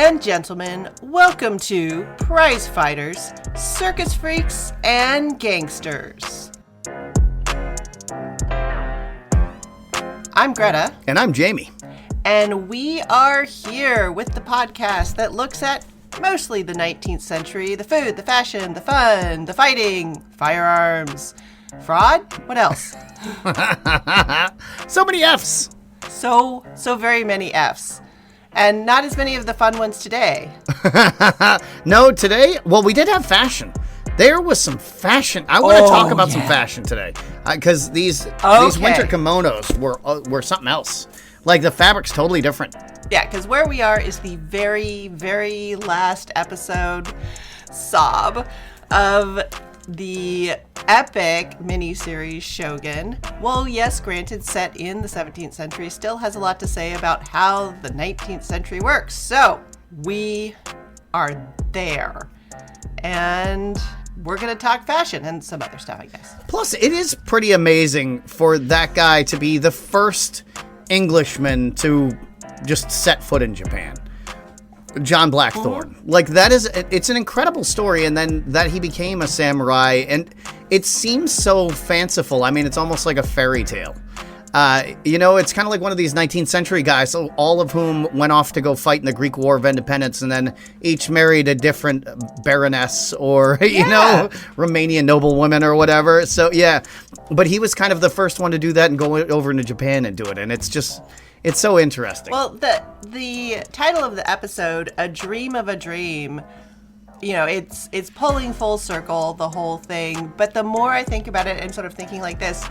and gentlemen, welcome to Prize Fighters, Circus Freaks, and Gangsters. I'm Greta. And I'm Jamie. And we are here with the podcast that looks at mostly the 19th century, the food, the fashion, the fun, the fighting, firearms, fraud, what else? So many F's. So very many F's. And not as many of the fun ones today. No, today, well, we did have fashion. There was some fashion. I want to talk about some fashion today. Because these winter kimonos were something else. Like, the fabric's totally different. Yeah, because where we are is the very, very last episode, sob, of the epic miniseries Shogun. Well, yes, granted, set in the 17th century, still has a lot to say about how the 19th century works. So, we are there. And we're going to talk fashion and some other stuff, I guess. Plus, it is pretty amazing for that guy to be the first Englishman to just set foot in Japan. John Blackthorne. Like, it's an incredible story, and then that he became a samurai, and it seems so fanciful. I mean, it's almost like a fairy tale. It's kind of like one of these 19th century guys, so all of whom went off to go fight in the Greek War of Independence, and then each married a different baroness or, Romanian noblewoman or whatever. So, yeah. But he was kind of the first one to do that and go over into Japan and do it, and it's so interesting. Well, the title of the episode, A Dream of a Dream, it's pulling full circle, the whole thing. But the more I think about it and sort of thinking like this,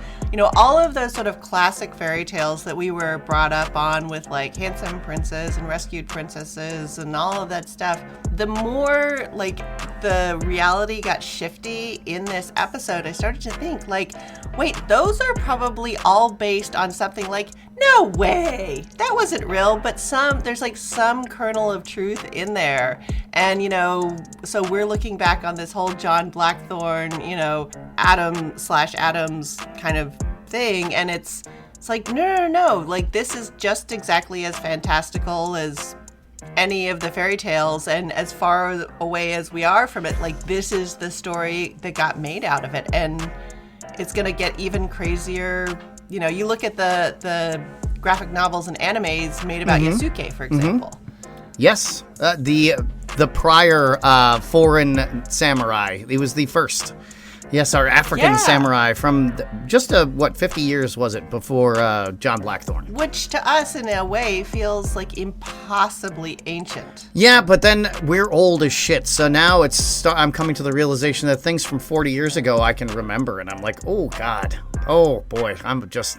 all of those sort of classic fairy tales that we were brought up on with like handsome princes and rescued princesses and all of that stuff, the more like the reality got shifty in this episode, I started to think like, wait, those are probably all based on something like, no way, that wasn't real, but there's like some kernel of truth in there. And, so we're looking back on this whole John Blackthorne, Adam/Adams kind of thing. And it's like, no. Like, this is just exactly as fantastical as any of the fairy tales. And as far away as we are from it, like, this is the story that got made out of it. And it's going to get even crazier. You look at the graphic novels and animes made about Yasuke, for example. Yes, the prior foreign samurai. He was the first. Yes, our African samurai from 50 years was it before John Blackthorne? Which to us, in a way, feels like impossibly ancient. Yeah, but then we're old as shit. So now I'm coming to the realization that things from 40 years ago I can remember, and I'm like, oh God, oh boy, I'm just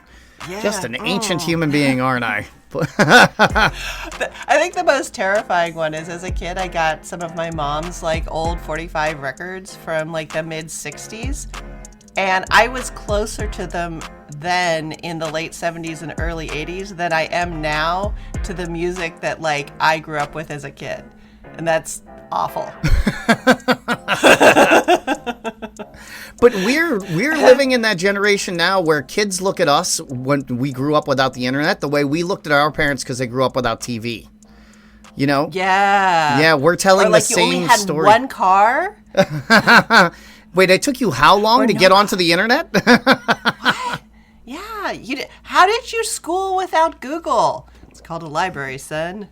an ancient human being, aren't I? I think the most terrifying one is, as a kid, I got some of my mom's like old 45 records from like the mid 60s, and I was closer to them then in the late 70s and early 80s than I am now to the music that like I grew up with as a kid, and that's awful. But we're living in that generation now where kids look at us when we grew up without the internet the way we looked at our parents because they grew up without TV. Yeah. Yeah, we're telling the same story. You only had one car? Wait, it took you how long to get onto the internet? What? Yeah. How did you school without Google? It's called a library, son.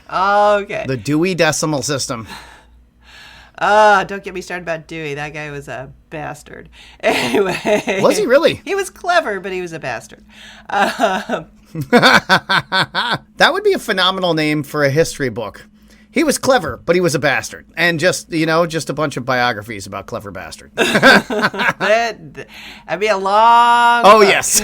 Okay. The Dewey Decimal System. Don't get me started about Dewey. That guy was a bastard. Anyway. Was he really? He was clever, but he was a bastard. That would be a phenomenal name for a history book. He was clever, but he was a bastard. And just a bunch of biographies about clever bastards. That'd be a long book. Yes.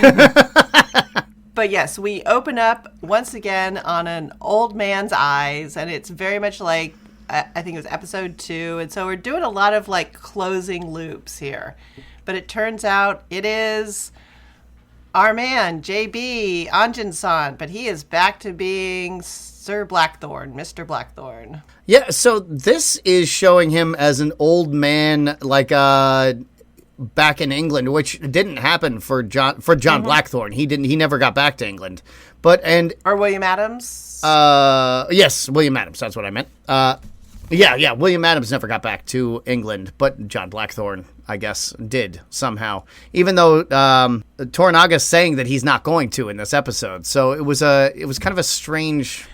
But yes, we open up once again on an old man's eyes, and it's very much like, I think it was episode 2, and so we're doing a lot of like closing loops here. But it turns out it is our man, JB, Anjin-san, but he is back to being Sir Blackthorne, Mr. Blackthorne. Yeah, so this is showing him as an old man, like back in England, which didn't happen for John Blackthorne. He never got back to England. Or William Adams? Yes, William Adams. That's what I meant. Yeah. William Adams never got back to England, but John Blackthorne, I guess, did somehow. Even though Toranaga's saying that he's not going to in this episode, so it was kind of a strange.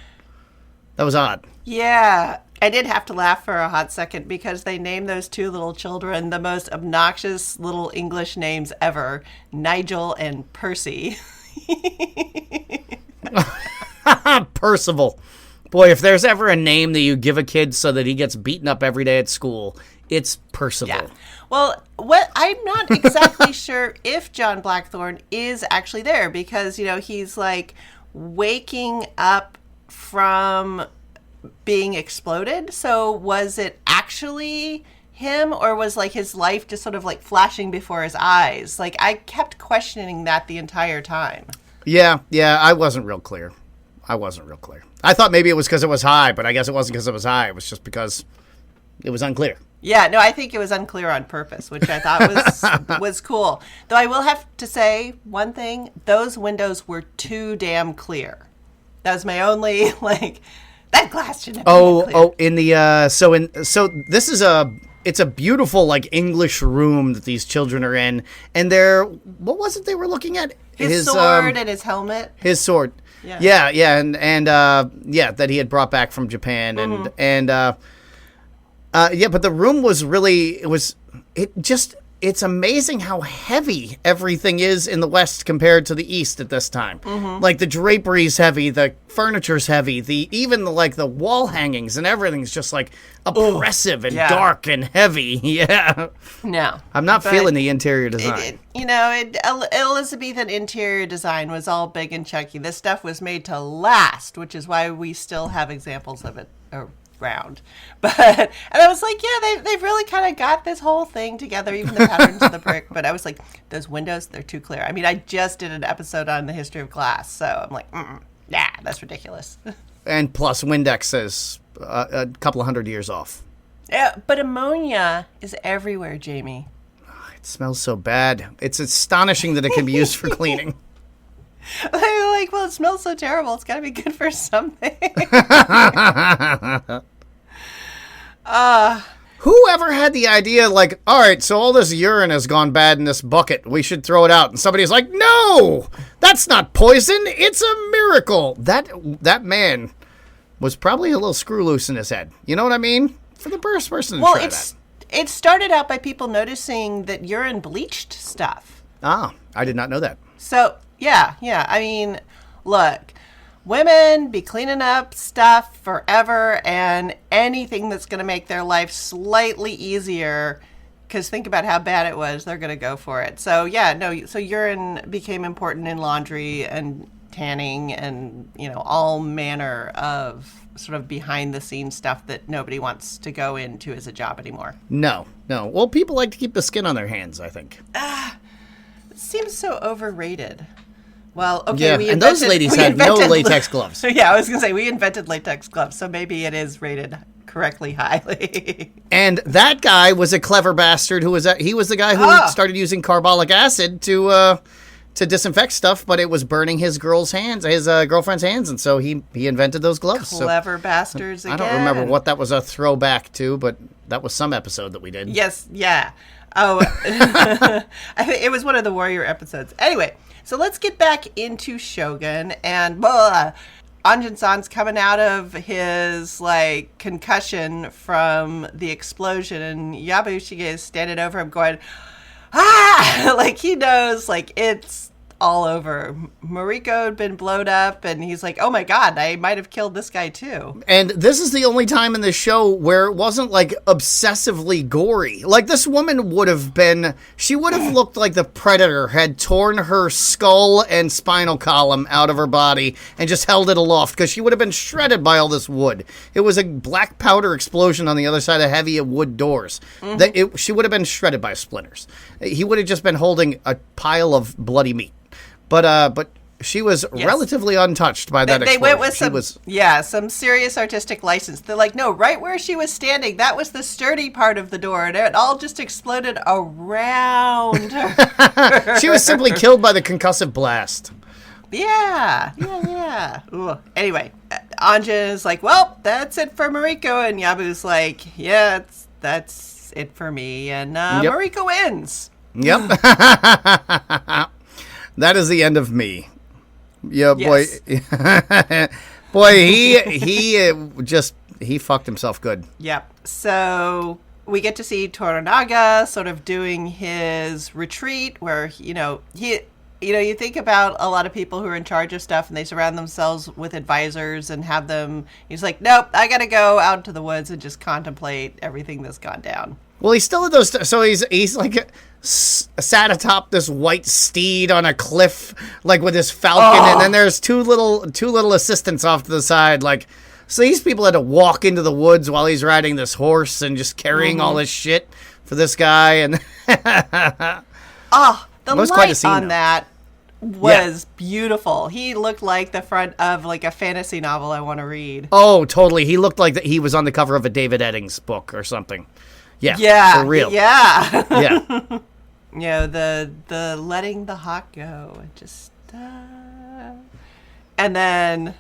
That was odd. Yeah, I did have to laugh for a hot second because they named those two little children the most obnoxious little English names ever, Nigel and Percy. Percival. Boy, if there's ever a name that you give a kid so that he gets beaten up every day at school, it's Percival. Yeah. Well, I'm not exactly sure if John Blackthorne is actually there because, he's like waking up from being exploded. So was it actually him or was like his life just sort of like flashing before his eyes? Like I kept questioning that the entire time. Yeah, I wasn't real clear. I thought maybe it was because it was high, but I guess it wasn't because it was high. It was just because it was unclear. Yeah, no, I think it was unclear on purpose, which I thought was cool. Though I will have to say one thing, those windows were too damn clear. That was my only, that glass shouldn't have been clear. Oh, in the, so this is it's a beautiful, English room that these children are in, and what was it they were looking at? His sword and his helmet. His sword. Yeah, and that he had brought back from Japan, but the room was really, it's amazing how heavy everything is in the West compared to the East at this time. Mm-hmm. Like the drapery's heavy, the furniture's heavy, even the wall hangings and everything's just oppressive and dark and heavy. Yeah. No. I'm not feeling the interior design. Elizabethan interior design was all big and chunky. This stuff was made to last, which is why we still have examples of it around. And I was like, yeah, they've really kind of got this whole thing together, even the patterns of the brick. But I was like, those windows, they're too clear. I mean, I just did an episode on the history of glass, so I'm like, nah, that's ridiculous. And plus, Windex is a couple of 100 years off. Yeah, but ammonia is everywhere, Jamie. It smells so bad. It's astonishing that it can be used for cleaning. I'm like, well, it smells so terrible. It's got to be good for something. Whoever had the idea, all right, so all this urine has gone bad in this bucket. We should throw it out. And somebody's like, no, that's not poison. It's a miracle. That man was probably a little screw loose in his head. You know what I mean? For the first person to try that. It started out by people noticing that urine bleached stuff. Ah, I did not know that. So, yeah. I mean, look, women be cleaning up stuff forever, and anything that's going to make their life slightly easier, because think about how bad it was, they're going to go for it. So, so urine became important in laundry and tanning and, all manner of sort of behind-the-scenes stuff that nobody wants to go into as a job anymore. No. Well, people like to keep the skin on their hands, I think. It seems so overrated. Well, okay, yeah, and those ladies had no latex gloves. Yeah, I was going to say, we invented latex gloves, so maybe it is rated correctly highly. And that guy was a clever bastard he was the guy who started using carbolic acid to disinfect stuff, but it was burning his girlfriend's hands, and so he invented those gloves. Clever bastards again. I don't remember what that was a throwback to, but that was some episode that we did. Yes, yeah. Oh, I think it was one of the Warrior episodes. Anyway, so let's get back into Shogun, and Anjin-san's coming out of his, concussion from the explosion, and Yabushige is standing over him going, he knows, it's all over. Mariko had been blown up, and he's like, oh my god, I might have killed this guy too. And this is the only time in the show where it wasn't, obsessively gory. This woman would have looked like the Predator had torn her skull and spinal column out of her body and just held it aloft, because she would have been shredded by all this wood. It was a black powder explosion on the other side of heavy wood doors. Mm-hmm. She would have been shredded by splinters. He would have just been holding a pile of bloody meat. But she was relatively untouched by that explosion. They went with some serious artistic license. They're like, no, right where she was standing, that was the sturdy part of the door, and it all just exploded around her. She was simply killed by the concussive blast. Yeah. Ooh. Anyway, Anjin is like, well, that's it for Mariko, and Yabu's like, yeah, that's it for me, and Mariko wins. Yep. That is the end of me. Yeah, boy. Yes. Boy, he fucked himself good. Yep. So we get to see Toranaga sort of doing his retreat where, you think about a lot of people who are in charge of stuff and they surround themselves with advisors and have them. He's like, nope, I got to go out into the woods and just contemplate everything that's gone down. Well, he's still at those. So he's like sat atop this white steed on a cliff, like with his falcon, and then there's two little assistants off to the side. Like, so these people had to walk into the woods while he's riding this horse and just carrying all this shit for this guy. And the light on that was beautiful. He looked like the front of like a fantasy novel I want to read. Oh, totally. He looked like he was on the cover of a David Eddings book or something. Yeah, for real. Yeah. Yeah. The letting the hawk go. Just and then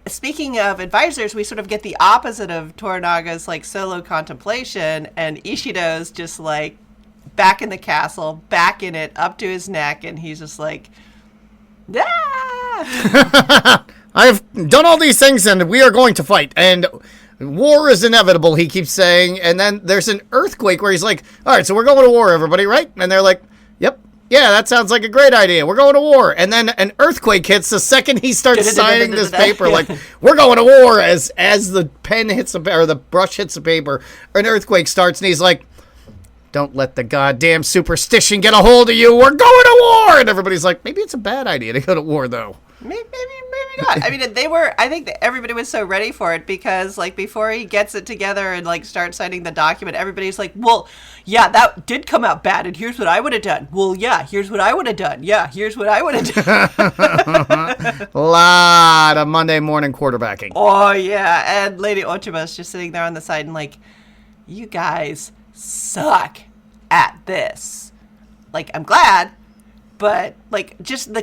speaking of advisors, we sort of get the opposite of Toranaga's like solo contemplation, and Ishido's just like back in the castle, back in it, up to his neck, and he's just like, I've done all these things and we are going to fight, and war is inevitable, he keeps saying. And then there's an earthquake where he's like, all right, so we're going to war, everybody, right? And they're like, yep, yeah, that sounds like a great idea. We're going to war. And then an earthquake hits the second he starts signing this paper, like, we're going to war. As the pen hits or the brush hits the paper, an earthquake starts, and he's like, don't let the goddamn superstition get a hold of you. We're going to war. And everybody's like, maybe it's a bad idea to go to war, though. Maybe not. I mean, I think that everybody was so ready for it because, like, before he gets it together and, like, starts signing the document, everybody's like, well, yeah, that did come out bad, and here's what I would have done. Well, yeah, here's what I would have done. Yeah, here's what I would have done. A lot of Monday morning quarterbacking. Oh, yeah. And Lady Ochima's just sitting there on the side and, like, you guys suck at this. Like, I'm glad. But, like, just the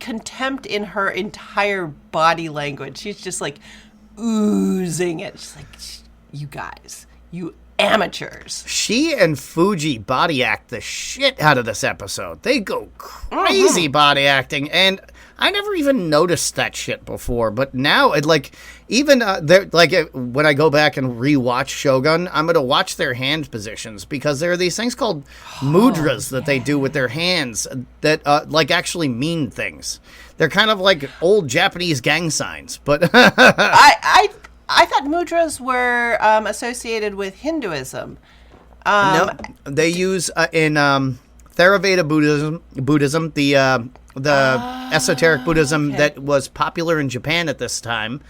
contempt in her entire body language. She's just, like, oozing it. She's like, you guys, you amateurs. She and Fuji body act the shit out of this episode. They go crazy body acting. And I never even noticed that shit before. But now, when I go back and rewatch Shogun, I'm going to watch their hand positions because there are these things called mudras that they do with their hands that actually mean things. They're kind of like old Japanese gang signs, but I thought mudras were associated with Hinduism. No, they use in Theravada Buddhism, the esoteric Buddhism that was popular in Japan at this time.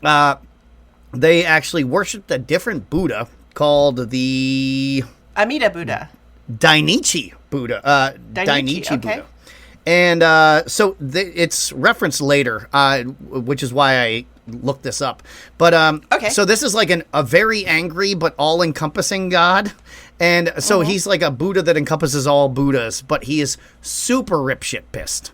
They actually worshipped a different Buddha called the Amida Buddha. Dainichi Buddha. Dainichi okay. Buddha. And so it's referenced later, which is why I looked this up. But okay. So this is like a very angry but all-encompassing god. And so he's like a Buddha that encompasses all Buddhas, but he is super ripshit pissed.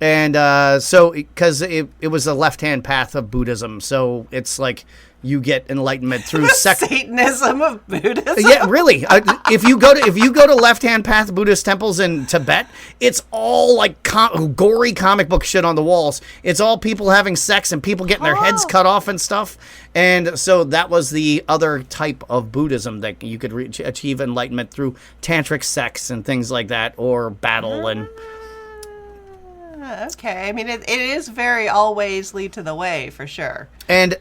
And so because it was the left-hand path of Buddhism, so it's like you get enlightenment through Satanism of Buddhism. Yeah, really. If you go to left-hand path Buddhist temples in Tibet, it's all like gory comic book shit on the walls. It's all people having sex and people getting their heads cut off and stuff. And so that was the other type of Buddhism that you could achieve enlightenment through tantric sex and things like that, or battle and. Okay, I mean it is very always lead to the way for sure. And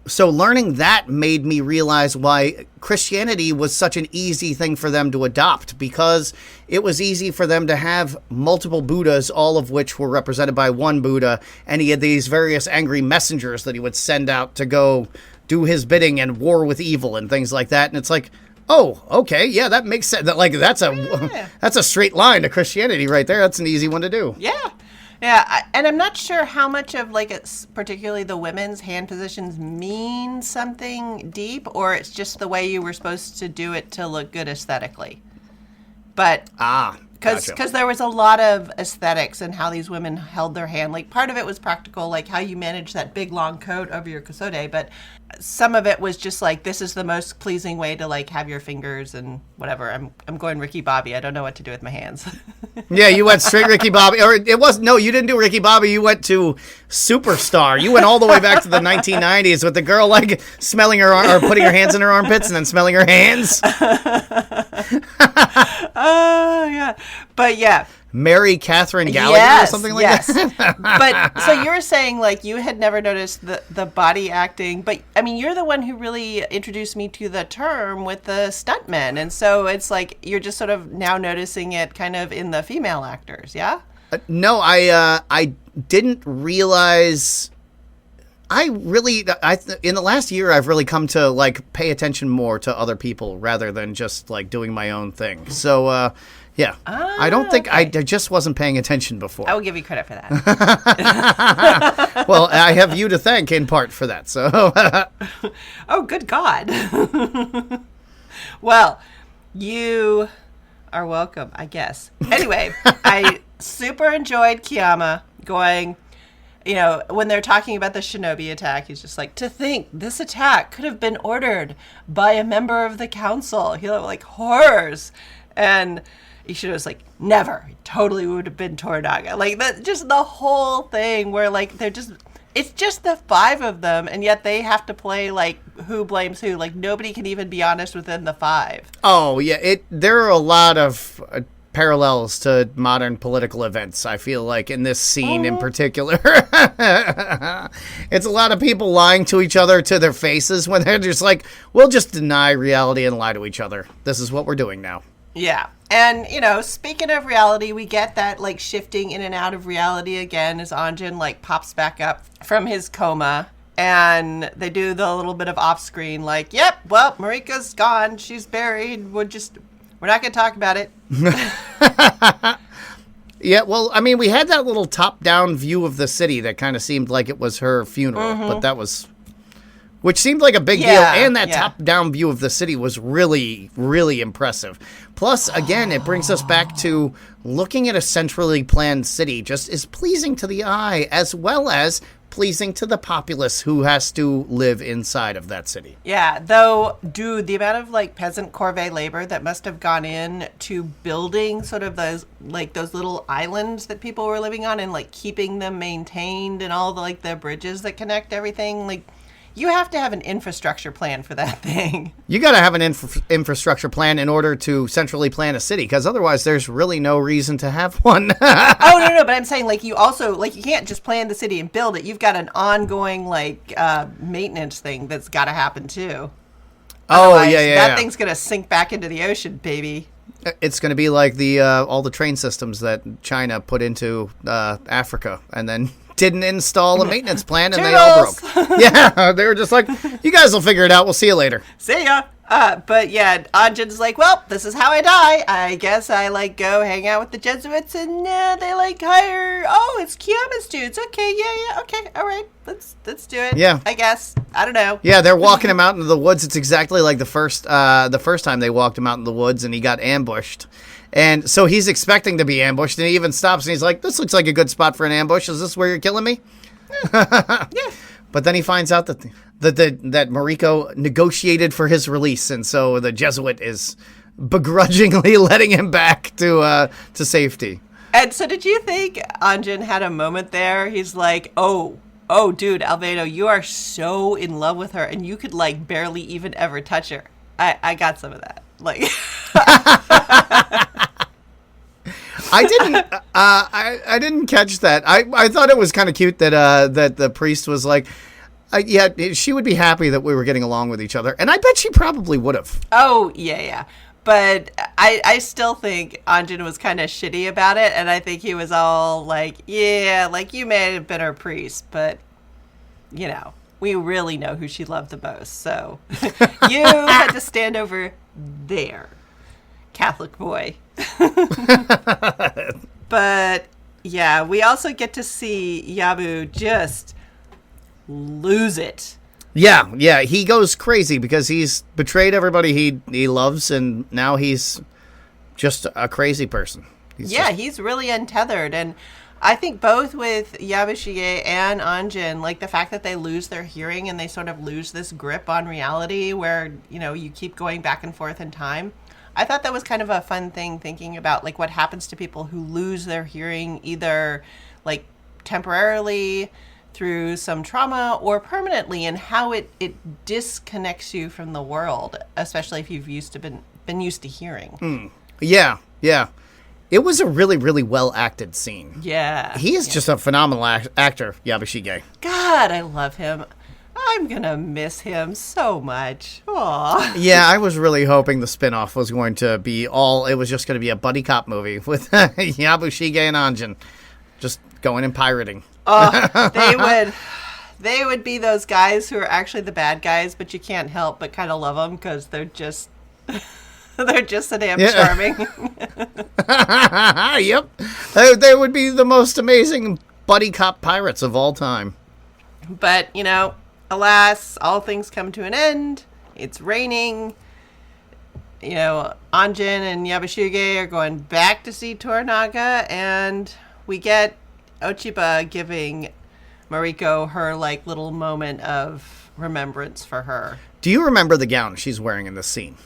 so learning that made me realize why Christianity was such an easy thing for them to adopt, because it was easy for them to have multiple Buddhas, all of which were represented by one Buddha, and he had these various angry messengers that he would send out to go do his bidding and war with evil and things like that. And it's like, oh, okay, yeah, that makes sense. That's a straight line to Christianity right there. That's an easy one to do. Yeah. Yeah, and I'm not sure how much of like particularly the women's hand positions mean something deep, or it's just the way you were supposed to do it to look good aesthetically. But because there was a lot of aesthetics in how these women held their hand. Like part of it was practical, like how you manage that big long coat over your kasode, but some of it was just like, this is the most pleasing way to like have your fingers and whatever. I'm going Ricky Bobby. I don't know what to do with my hands. Yeah, you went straight Ricky Bobby. Or it was, no, you didn't do Ricky Bobby. You went to Superstar. You went all the way back to the 1990s with the girl like smelling her or putting her hands in her armpits and then smelling her hands. Oh, yeah. But yeah. Mary Catherine Gallagher or something like that? But so you were saying like you had never noticed the body acting, but I mean, you're the one who really introduced me to the term with the stuntmen. And so it's like you're just sort of now noticing it kind of in the female actors. Yeah. No, I didn't realize. In the last year, I've really come to like pay attention more to other people rather than just like doing my own thing. So, yeah, I don't think I just wasn't paying attention before. I will give you credit for that. Well, I have you to thank in part for that. So, oh, good God. Well, you are welcome, I guess. Anyway, I super enjoyed Kiyama going. You know, when they're talking about the shinobi attack, he's just like, to think this attack could have been ordered by a member of the council. He like horrors. And Ishida was like, never. It totally would have been Toranaga. Like that, just the whole thing where like it's just the five of them, and yet they have to play like who blames who. Like nobody can even be honest within the five. Oh yeah, there are a lot of parallels to modern political events, I feel like, in this scene in particular. It's a lot of people lying to each other to their faces when they're just like, we'll just deny reality and lie to each other. This is what we're doing now. Yeah. And, you know, speaking of reality, we get that, like, shifting in and out of reality again as Anjin, like, pops back up from his coma. And they do the little bit of off-screen, like, yep, well, Marika's gone. She's buried. We're not going to talk about it. Yeah, well, I mean, we had that little top-down view of the city that kind of seemed like it was her funeral, but that was... Which seemed like a big deal, and that top-down view of the city was really, really impressive. Plus, again, it brings us back to looking at a centrally planned city just is pleasing to the eye, as well as pleasing to the populace who has to live inside of that city. Yeah, though, dude, the amount of, like, peasant corvée labor that must have gone in to building sort of those little islands that people were living on and, like, keeping them maintained and all the, like, the bridges that connect everything, like... You have to have an infrastructure plan for that thing. You got to have an infrastructure plan in order to centrally plan a city, because otherwise there's really no reason to have one. Oh, no, but I'm saying, like, you also, like, you can't just plan the city and build it. You've got an ongoing, like, maintenance thing that's got to happen, too. Otherwise, that thing's going to sink back into the ocean, baby. It's going to be like the all the train systems that China put into Africa and then didn't install a maintenance plan and they all broke. Yeah, they were just like, you guys will figure it out. We'll see you later. See ya. But yeah, Anjin's like, well, this is how I die. I guess I like go hang out with the Jesuits and they like hire. Oh, it's Kiyama's dudes. Okay, yeah, okay, all right. Let's do it. Yeah, I guess. I don't know. Yeah, they're walking him out into the woods. It's exactly like the first time they walked him out in the woods and he got ambushed. And so he's expecting to be ambushed, and he even stops and he's like, this looks like a good spot for an ambush. Is this where you're killing me? Yeah. But then he finds out that Mariko negotiated for his release, and so the Jesuit is begrudgingly letting him back to safety. And so did you think Anjin had a moment there? He's like, oh, dude, Albedo, you are so in love with her, and you could, like, barely even ever touch her. I got some of that. Like... I didn't catch that. I thought it was kind of cute that the priest was like, yeah, she would be happy that we were getting along with each other, and I bet she probably would have. Oh yeah. But I still think Anjin was kind of shitty about it, and I think he was all like, yeah, like you may have been her priest, but you know, we really know who she loved the most, so you had to stand over there, Catholic boy. But Yeah, we also get to see Yabu just lose it. Yeah, he goes crazy because he's betrayed everybody he loves, and now he's just a crazy person. He's really untethered, and I think both with Yabushige and Anjin, like the fact that they lose their hearing and they sort of lose this grip on reality where, you keep going back and forth in time. I thought that was kind of a fun thing, thinking about like what happens to people who lose their hearing either like temporarily through some trauma or permanently, and how it disconnects you from the world, especially if you've been used to hearing. Yeah. It was a really, really well acted scene. Yeah. He is just a phenomenal actor, Yabushige. God, I love him. I'm gonna miss him so much. Aww. Yeah, I was really hoping the spinoff was going to be it was just going to be a buddy cop movie with Yabushige and Anjin just going and pirating. Oh, they would be those guys who are actually the bad guys, but you can't help but kind of love them because they're just so damn charming. Yep, they would be the most amazing buddy cop pirates of all time. But alas, all things come to an end. It's raining. Anjin and Yabushige are going back to see Toranaga, and we get Ochiba giving Mariko her like little moment of remembrance for her. Do you remember the gown she's wearing in this scene?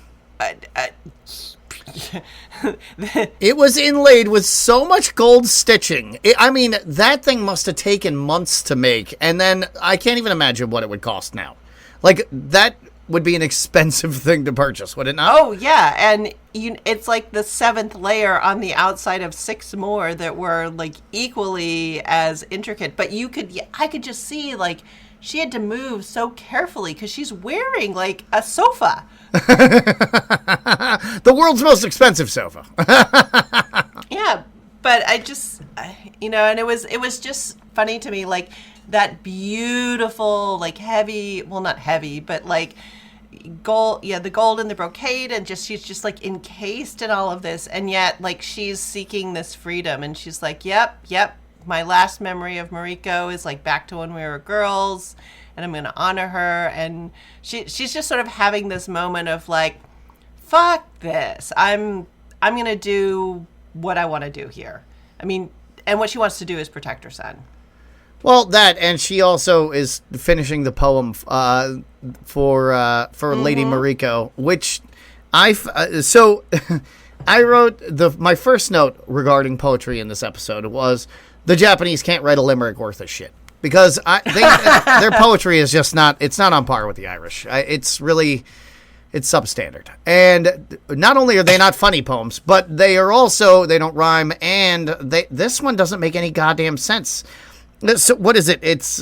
It was inlaid with so much gold stitching. That thing must have taken months to make, and then I can't even imagine what it would cost now. Like, that would be an expensive thing to purchase, would it not? Oh, yeah, and it's like the 7th layer on the outside of 6 more that were, like, equally as intricate. But I could just see, like, she had to move so carefully because she's wearing, like, a sofa. The world's most expensive sofa. Yeah, but and it was just funny to me, like, that beautiful, like, heavy, well, not heavy, but, like, gold, the gold and the brocade, and she's just like encased in all of this, and yet like she's seeking this freedom, and she's like, yep, my last memory of Mariko is like back to when we were girls, and I'm gonna honor her. And she's just sort of having this moment of like, fuck this, I'm gonna do what I want to do here. And what she wants to do is protect her son. Well, that, and she also is finishing the poem for Lady Mariko, which I wrote my first note regarding poetry in this episode was the Japanese can't write a limerick worth of shit, because their poetry is just not on par with the Irish. It's substandard, and not only are they not funny poems, but they don't rhyme, and this one doesn't make any goddamn sense. So what is it? It's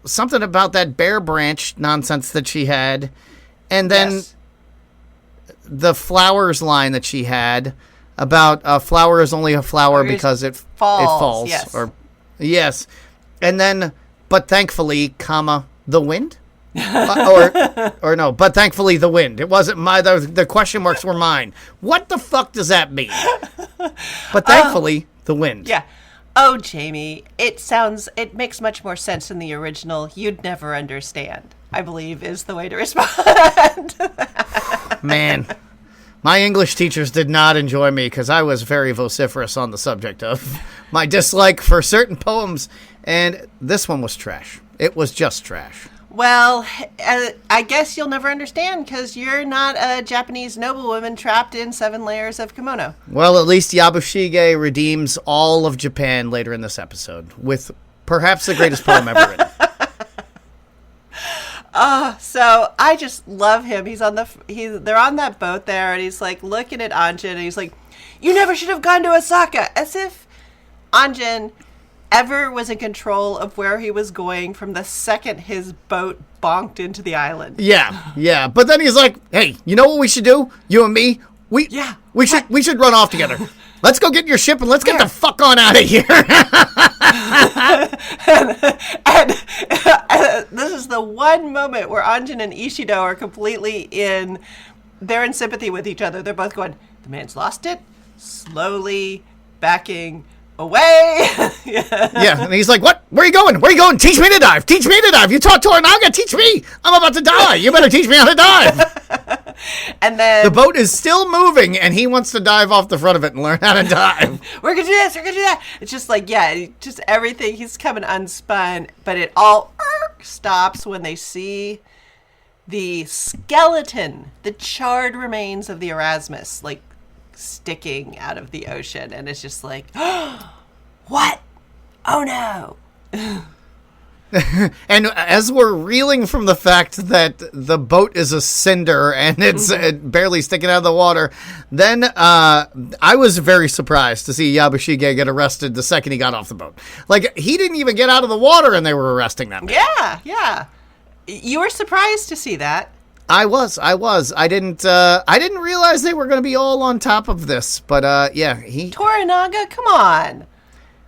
something about that bear branch nonsense that she had, and then the flowers line that she had about a flower is only a flower because it falls. Yes. And then, but thankfully, the wind? or no, but thankfully the wind. It wasn't the question marks were mine. What the fuck does that mean? But thankfully, the wind. Yeah. Oh, Jamie, it makes much more sense in the original. You'd never understand, I believe, is the way to respond. Man, my English teachers did not enjoy me because I was very vociferous on the subject of my dislike for certain poems, and this one was trash. It was just trash. Well, I guess you'll never understand because you're not a Japanese noblewoman trapped in 7 layers of kimono. Well, at least Yabushige redeems all of Japan later in this episode with perhaps the greatest poem ever written. So I just love him. They're on that boat there, and he's like looking at Anjin, and he's like, "You never should have gone to Osaka," as if Anjin ever was in control of where he was going from the second his boat bonked into the island. Yeah. But then he's like, "Hey, you know what we should do? You and me? We should run off together. Let's go get your ship and let's get the fuck on out of here." and this is the one moment where Anjin and Ishido are completely they're in sympathy with each other. They're both going, the man's lost it, slowly backing away. Yeah, and he's like, what? Where are you going? Where are you going? Teach me to dive. Teach me to dive. You taught Toranaga. Teach me. I'm about to die. You better teach me how to dive. And then the boat is still moving, and he wants to dive off the front of it and learn how to dive. We're going to do this. We're going to do that. It's just like, yeah, just everything. He's coming unspun, but it all stops when they see the skeleton, the charred remains of the Erasmus, like sticking out of the ocean. And it's just like, what? Oh no. And as we're reeling from the fact that the boat is a cinder and it's barely sticking out of the water, then I was very surprised to see Yabushige get arrested the second he got off the boat. Like, he didn't even get out of the water and they were arresting that man. Yeah. You were surprised to see that. I was. I didn't realize they were going to be all on top of this, but Toranaga, come on.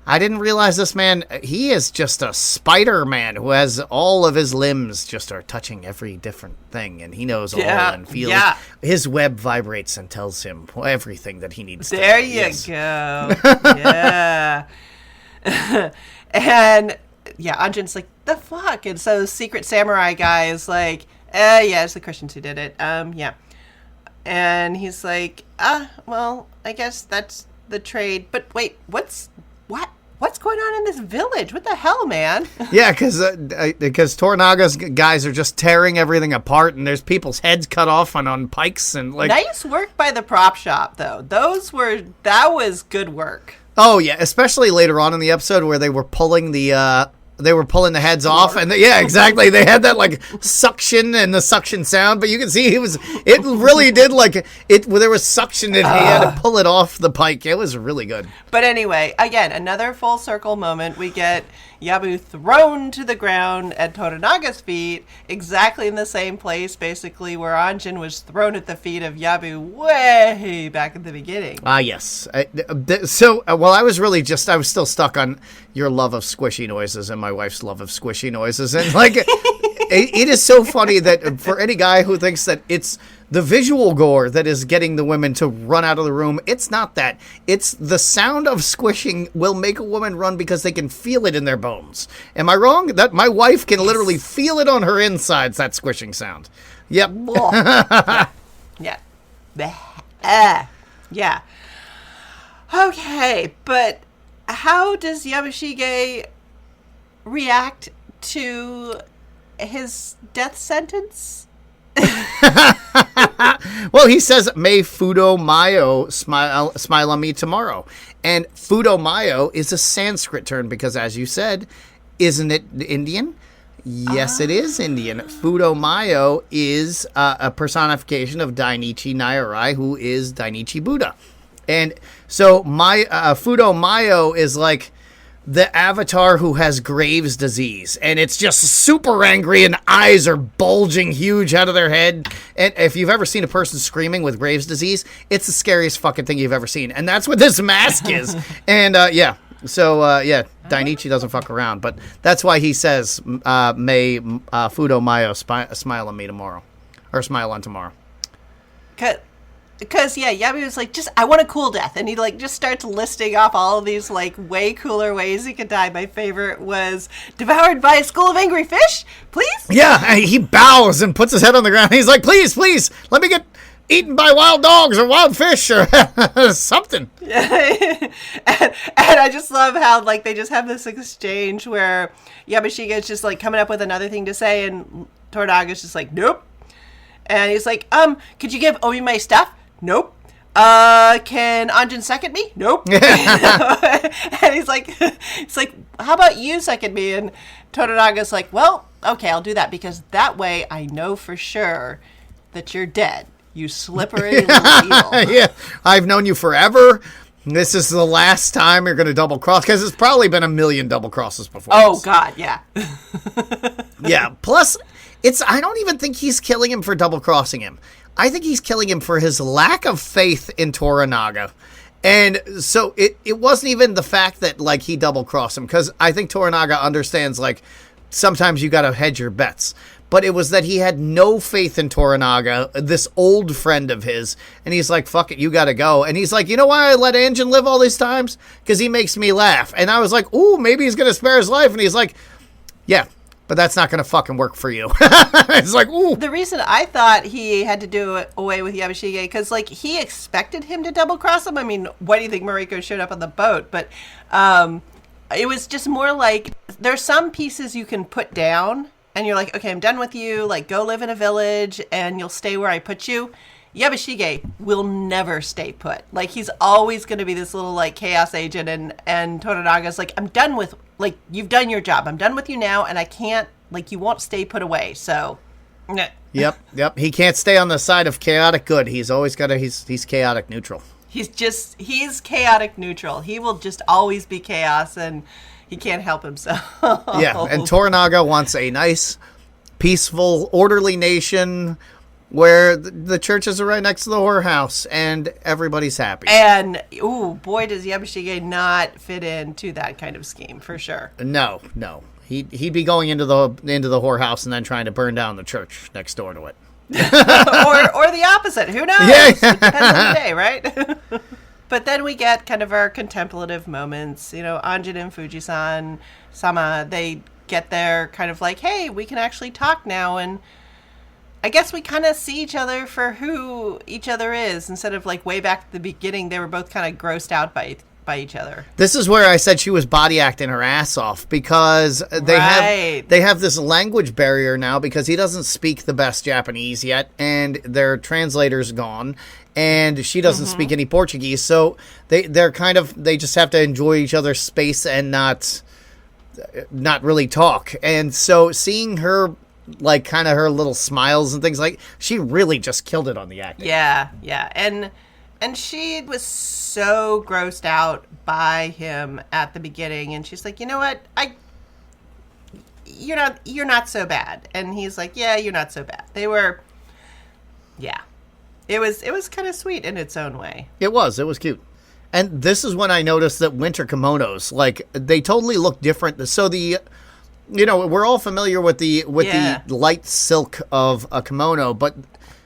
I didn't realize this man, he is just a Spider-Man who has all of his limbs just are touching every different thing, and he knows all and feels. Yeah. His web vibrates and tells him everything that he needs to know. There you go. Yeah. And, yeah, Anjin's like, the fuck? And so Secret Samurai guy is like, yeah, it's the Christians who did it. Yeah. And he's like, well, I guess that's the trade. But wait, what's going on in this village? What the hell, man? Yeah, because Toranaga's guys are just tearing everything apart, and there's people's heads cut off on pikes and like. Nice work by the prop shop, though. That was good work. Oh yeah, especially later on in the episode where they were pulling the heads off, and yeah, exactly. They had that like suction and the suction sound, but you can see it really did like it. There was suction, and he had to pull it off the pike. It was really good. But anyway, again, another full circle moment. We get Yabu thrown to the ground at Toranaga's feet, exactly in the same place, basically, where Anjin was thrown at the feet of Yabu way back at the beginning. Yes. I was still stuck on your love of squishy noises and my wife's love of squishy noises. And, like, it is so funny that for any guy who thinks that it's the visual gore that is getting the women to run out of the room, it's not that. It's the sound of squishing will make a woman run because they can feel it in their bones. Am I wrong? That my wife can literally feel it on her insides, that squishing sound. Yep. Yeah. Yeah. Okay, but how does Yabushige react to his death sentence? Well, he says, "May Fudo Mayo smile on me tomorrow." And Fudo Mayo is a Sanskrit term because, as you said, isn't it Indian? Yes, it is Indian. Fudo Mayo is a personification of Dainichi Nairai, who is Dainichi Buddha. And so Fudo Mayo is like the avatar who has Graves' disease, and it's just super angry, and eyes are bulging huge out of their head. And if you've ever seen a person screaming with Graves' disease, it's the scariest fucking thing you've ever seen. And that's what this mask is. And Dainichi doesn't fuck around, but that's why he says, "May Fudo Mayo smile on me tomorrow," or smile on tomorrow. Because, yeah, Yabu was like, I want a cool death. And he, like, just starts listing off all of these, like, way cooler ways he could die. My favorite was devoured by a school of angry fish, please? Yeah, he bows and puts his head on the ground. He's like, please, let me get eaten by wild dogs or wild fish or something. and I just love how, like, they just have this exchange where Yabushige is just, like, coming up with another thing to say, and Toranaga's just like, nope. And he's like, could you give Omi my stuff? Nope. Can Anjin second me? Nope. And he's like, how about you second me? And Toranaga's like, well, okay, I'll do that because that way I know for sure that you're dead. You slippery little eel. Yeah, I've known you forever. This is the last time you're going to double cross because it's probably been a million double crosses before. Oh God, yeah. Yeah. Plus, I don't even think he's killing him for double crossing him. I think he's killing him for his lack of faith in Toranaga. And so it wasn't even the fact that, like, he double crossed him, because I think Toranaga understands, like, sometimes you got to hedge your bets. but it was that he had no faith in Toranaga, this old friend of his, and he's like, fuck it, you gotta go. And he's like, you know why I let Anjin live all these times? Because he makes me laugh. And I was like, ooh, maybe he's gonna spare his life. And he's like, yeah, but that's not gonna fucking work for you. It's like, ooh. The reason I thought he had to do away with Yabashige, because like he expected him to double cross him. I mean, why do you think Mariko showed up on the boat? But it was just more like there's some pieces you can put down and you're like, okay, I'm done with you. Like, go live in a village and you'll stay where I put you. Yabashige will never stay put. Like, he's always going to be this little, like, chaos agent. And Toranaga's like, I'm done with, like, you've done your job. I'm done with you now. And I can't, like, you won't stay put away. So, nah. Yep. He can't stay on the side of chaotic good. He's always got to, he's chaotic neutral. He's chaotic neutral. He will just always be chaos, and he can't help himself. Yeah, and Toranaga wants a nice, peaceful, orderly nation where the churches are right next to the whorehouse, and everybody's happy. And, ooh, boy, does Yabashige not fit into that kind of scheme, for sure. No. He'd be going into the whorehouse and then trying to burn down the church next door to it. or the opposite. Who knows? Yeah. It depends on the day, right? But then we get kind of our contemplative moments. You know, Anjin and Fujisan Sama, they get there kind of like, hey, we can actually talk now. And I guess we kind of see each other for who each other is. Instead of like way back at the beginning, they were both kind of grossed out by each other. This is where I said she was body acting her ass off, because they have this language barrier now because he doesn't speak the best Japanese yet, and their translator's gone, and she doesn't speak any Portuguese, so they just have to enjoy each other's space and not really talk. And so seeing her, like, kind of her little smiles and things, like, she really just killed it on the acting. Yeah. And she was so grossed out by him at the beginning, and she's like, you know what, you're not so bad. And he's like, yeah, you're not so bad. It was kind of sweet in its own way. It was cute. And this is when I noticed that winter kimonos, like, they totally look different. So we're all familiar with the light silk of a kimono, but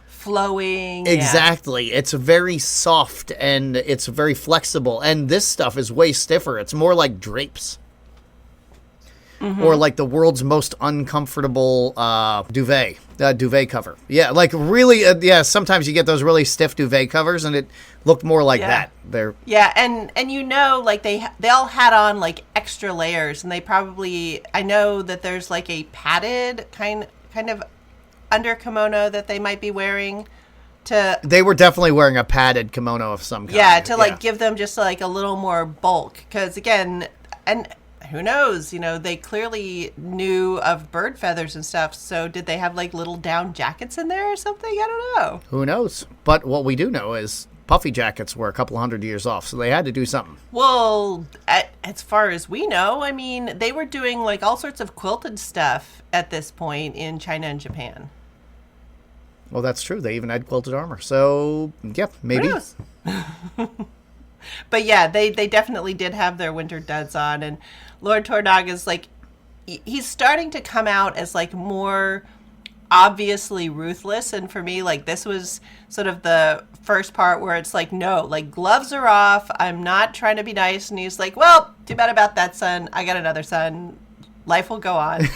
flowing. Exactly. Yeah. It's very soft and it's very flexible. And this stuff is way stiffer. It's more like drapes. Or like the world's most uncomfortable duvet cover. Yeah, like really, sometimes you get those really stiff duvet covers, and it looked more like that. And like they all had on like extra layers, and they probably, I know that there's like a padded kind of under kimono that they might be wearing. They were definitely wearing a padded kimono of some kind. Yeah, to give them just like a little more bulk, because again, and who knows, they clearly knew of bird feathers and stuff, so did they have like little down jackets in there or something? I don't know. Who knows? But what we do know is puffy jackets were a couple hundred years off, so they had to do something. Well, as far as we know, I mean, they were doing like all sorts of quilted stuff at this point in China and Japan. Well, that's true. They even had quilted armor. So, yeah, maybe. Who knows? But yeah, they definitely did have their winter duds on, and Lord Tornaga's like, he's starting to come out as like more obviously ruthless, and for me, like, this was sort of the first part where it's like, no, like, gloves are off, I'm not trying to be nice, and he's like, well, too bad about that, son, I got another son, life will go on.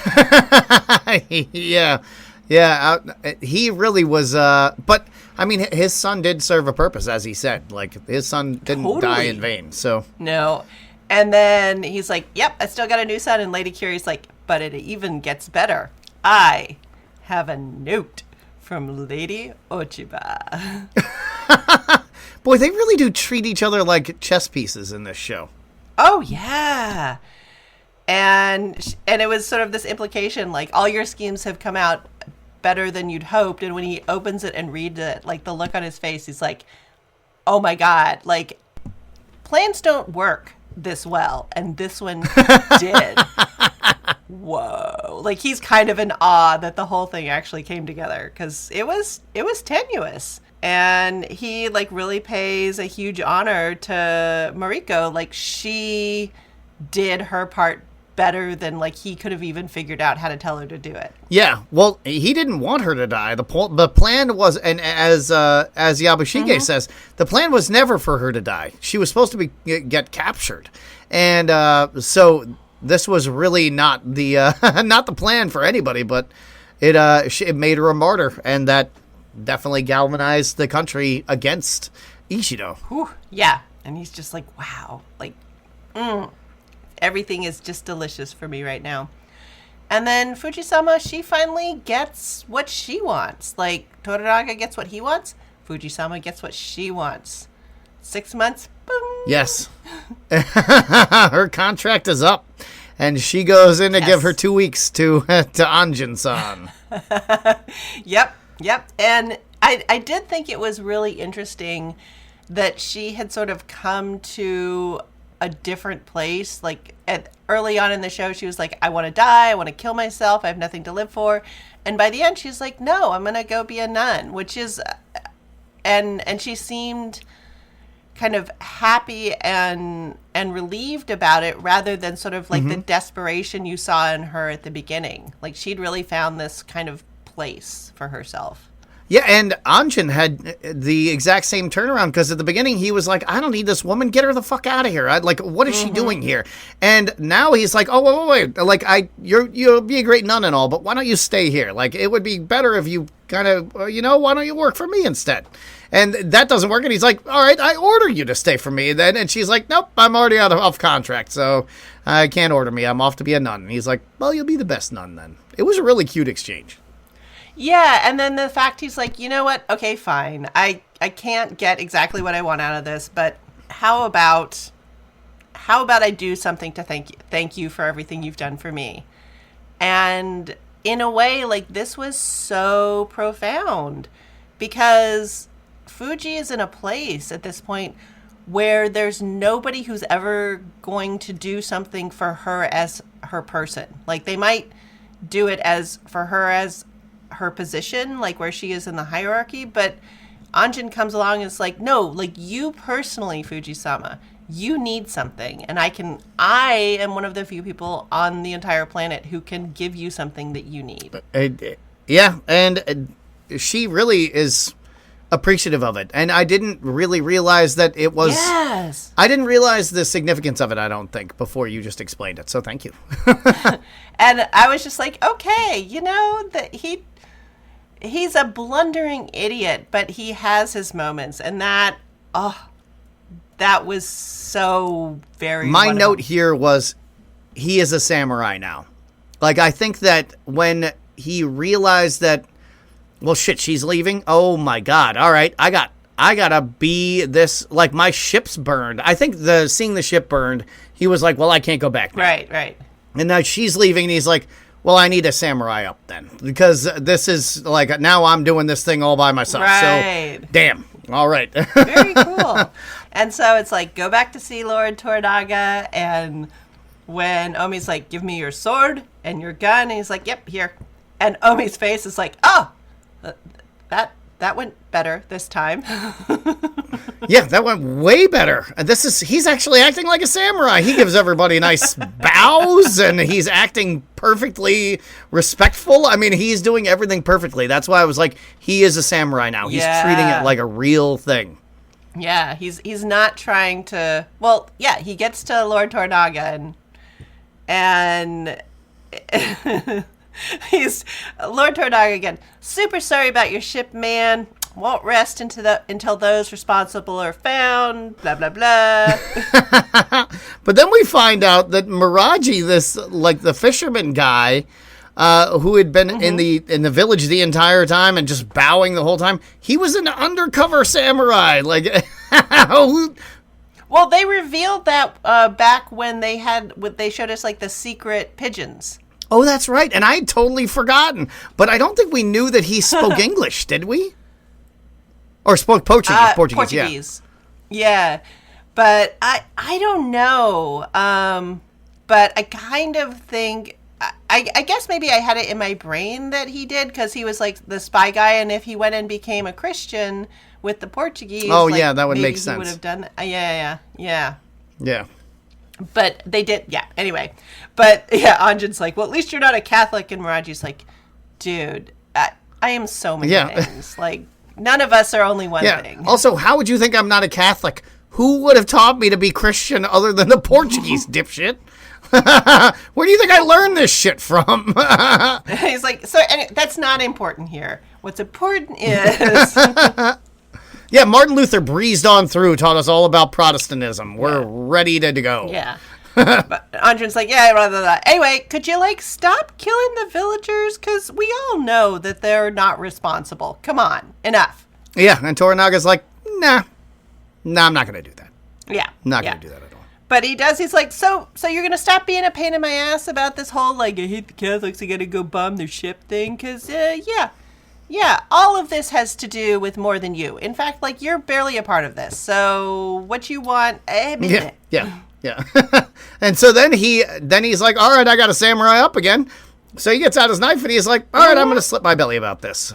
Yeah, he really was, but I mean, his son did serve a purpose, as he said. Like, his son didn't die in vain, so. No. And then he's like, yep, I still got a new son. And Lady Curie's like, but it even gets better. I have a note from Lady Ochiba. Boy, they really do treat each other like chess pieces in this show. Oh, yeah. And it was sort of this implication, like, all your schemes have come out better than you'd hoped. And when he opens it and reads it, like, the look on his face, he's like, oh my God, like, plans don't work this well, and this one did. Whoa. Like, he's kind of in awe that the whole thing actually came together, because it was tenuous. And he, like, really pays a huge honor to Mariko. Like, she did her part better than like he could have even figured out how to tell her to do it. Yeah, well, he didn't want her to die. The plan was, and as Yabushige says, the plan was never for her to die. She was supposed to get captured, and so this was really not the not the plan for anybody. But it made her a martyr, and that definitely galvanized the country against Ishido. Whew, yeah, and he's just like, wow, like, everything is just delicious for me right now. And then Fujisama, she finally gets what she wants. Like, Toranaga gets what he wants, Fujisama gets what she wants. 6 months, boom. Yes. Her contract is up, and she goes in to give her 2 weeks to Anjin-san. Yep. And I did think it was really interesting that she had sort of come to a different place. Like early on in the show, she was like, I want to die. I want to kill myself. I have nothing to live for. And by the end, she's like, no, I'm going to go be a nun, which is, and she seemed kind of happy and relieved about it rather than sort of like the desperation you saw in her at the beginning. Like she'd really found this kind of place for herself. Yeah, and Anjin had the exact same turnaround because at the beginning he was like, I don't need this woman. Get her the fuck out of here. What is she doing here? And now he's like, oh, wait. Like, you'll be a great nun and all, but why don't you stay here? Like, it would be better if you kind of, why don't you work for me instead? And that doesn't work. And he's like, all right, I order you to stay for me then. And she's like, nope, I'm already off contract, so I can't order me. I'm off to be a nun. And he's like, well, you'll be the best nun then. It was a really cute exchange. Yeah, and then the fact he's like, you know what? Okay, fine. I can't get exactly what I want out of this, but how about I do something to thank you for everything you've done for me? And in a way, like, this was so profound because Fuji is in a place at this point where there's nobody who's ever going to do something for her as her person. Like, they might do it as for her as her position, like where she is in the hierarchy, but Anjin comes along and is like, no, like you personally, Fujisama, you need something, and I am one of the few people on the entire planet who can give you something that you need. Yeah, and she really is appreciative of it, and I didn't really realize that it was. Yes. I didn't realize the significance of it, I don't think, before you just explained it. So thank you. And I was just like, okay, that he's a blundering idiot, but he has his moments, and that was so very. My note here was, he is a samurai now. Like, I think that when he realized that, well, shit, she's leaving. Oh my God! All right, I gotta be this. Like, my ship's burned. I think seeing the ship burned, he was like, well, I can't go back now. Right. And now she's leaving, and he's like, well, I need a samurai up then, because this is like, now I'm doing this thing all by myself. Right. So, damn. All right. Very cool. And so it's like, go back to see Lord Toranaga, and when Omi's like, give me your sword and your gun, and he's like, yep, here. And Omi's face is like, oh, that went better this time. Yeah, that went way better. He's actually acting like a samurai. He gives everybody nice bows, and he's acting perfectly respectful. I mean, he's doing everything perfectly. That's why I was like, he is a samurai now. He's treating it like a real thing. Yeah, he's not trying to. Well, yeah, he gets to Lord Toranaga, and he's Lord Toranaga again. Super sorry about your ship, man. Won't rest until those responsible are found. Blah blah blah. But then we find out that Miraji, this like the fisherman guy, who had been in the village the entire time and just bowing the whole time, he was an undercover samurai. Like, well, they revealed that back when they showed us like the secret pigeons. Oh, that's right, and I had totally forgotten. But I don't think we knew that he spoke English, did we? Or spoke Portuguese. Portuguese. Yeah. But I don't know. But I kind of think, I guess maybe I had it in my brain that he did, because he was like the spy guy, and if he went and became a Christian with the Portuguese, that would make sense. He would have done that. Yeah. Yeah. But they did, yeah, anyway. But, yeah, Anjin's like, well, at least you're not a Catholic. And Miraji's like, dude, I am so many things. Like, none of us are only one thing. Also, how would you think I'm not a Catholic? Who would have taught me to be Christian other than the Portuguese, dipshit? Where do you think I learned this shit from? He's like, so that's not important here. What's important is... Yeah, Martin Luther breezed on through, taught us all about Protestantism. We're ready to go. Yeah. But Anjin's like, yeah, blah, blah, blah. Anyway, could you, like, stop killing the villagers? Because we all know that they're not responsible. Come on, enough. Yeah, and Toranaga's like, nah, I'm not going to do that. Yeah. Not going to do that at all. But he does. He's like, so you're going to stop being a pain in my ass about this whole, like, I hate the Catholics, I got to go bomb their ship thing? Because, yeah, all of this has to do with more than you. In fact, like, you're barely a part of this. So what you want... Yeah. And so then he's like, all right, I got a samurai up again. So he gets out his knife and he's like, all right, I'm going to slip my belly about this.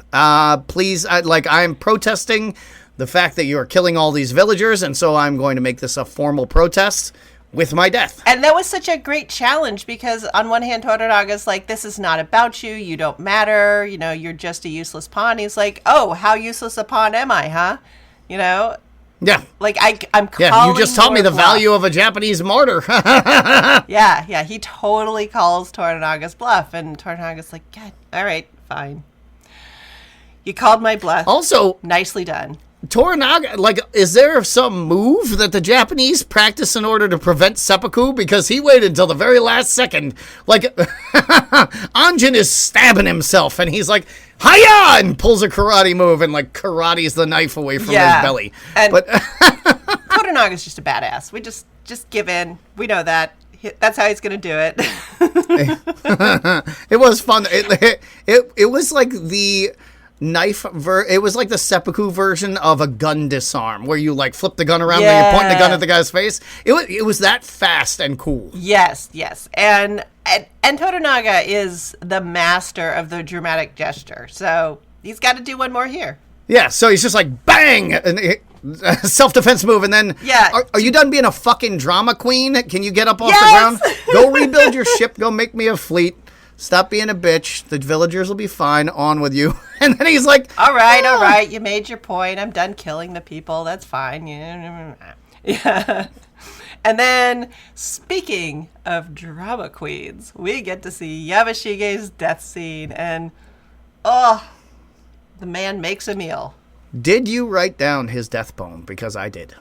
Please, I'm protesting the fact that you are killing all these villagers. And so I'm going to make this a formal protest with my death. And that was such a great challenge because on one hand, Toranaga's like, this is not about you. You don't matter. You know, you're just a useless pawn. He's like, oh, how useless a pawn am I, huh? You know? Yeah. Like, I'm calling Yeah, you just taught me the value of a Japanese martyr. Yeah, he totally calls Toranaga's bluff. And Toranaga's like, God, all right, fine. You called my bluff. Also, nicely done. Toranaga, like, is there some move that the Japanese practice in order to prevent seppuku? Because he waited until the very last second. Like, Anjin is stabbing himself, and he's like, hiya! And pulls a karate move and, like, karates the knife away from his belly. And but Toranaga's just a badass. We just give in. We know that. That's how he's going to do it. It was fun. It was like the... it was like the seppuku version of a gun disarm where you like flip the gun around and you point the gun at the guy's face. It was that fast and cool. Yes. And Toranaga is the master of the dramatic gesture. So he's got to do one more here. Yeah, so he's just like bang and self-defense move and then are you done being a fucking drama queen? Can you get up off the ground? Go rebuild your ship, go make me a fleet. Stop being a bitch. The villagers will be fine. On with you. And then he's like, all right. You made your point. I'm done killing the people. That's fine. Yeah. And then, speaking of drama queens, we get to see Yabashige's death scene. And, the man makes a meal. Did you write down his death poem? Because I did.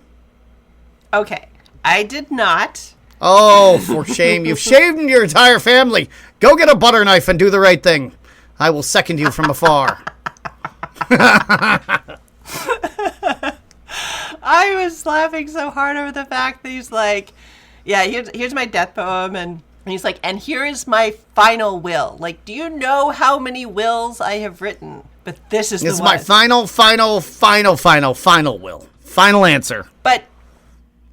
Okay. I did not. Oh, for shame. You've shamed your entire family. Go get a butter knife and do the right thing. I will second you from afar. I was laughing so hard over the fact that he's like, yeah, here's my death poem. And he's like, and here is my final will. Like, do you know how many wills I have written? But this is the one. It's my final will. Final answer. But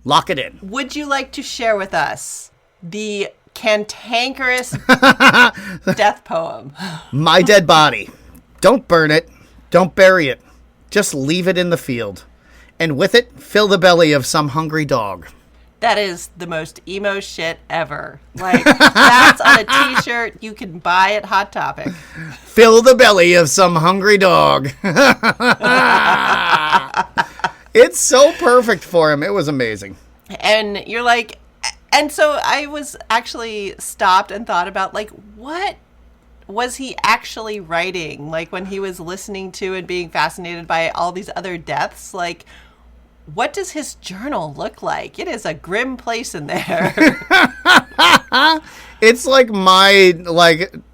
lock it in. Would you like to share with us the cantankerous death poem? My dead body. Don't burn it. Don't bury it. Just leave it in the field. And with it, fill the belly of some hungry dog. That is the most emo shit ever. Like, that's on a t-shirt you can buy at Hot Topic. Fill the belly of some hungry dog. It's so perfect for him. It was amazing. And you're like, and so I was actually stopped and thought about, like, what was he actually writing? Like, when he was listening to and being fascinated by all these other deaths, like, what does his journal look like? It is a grim place in there. It's like my,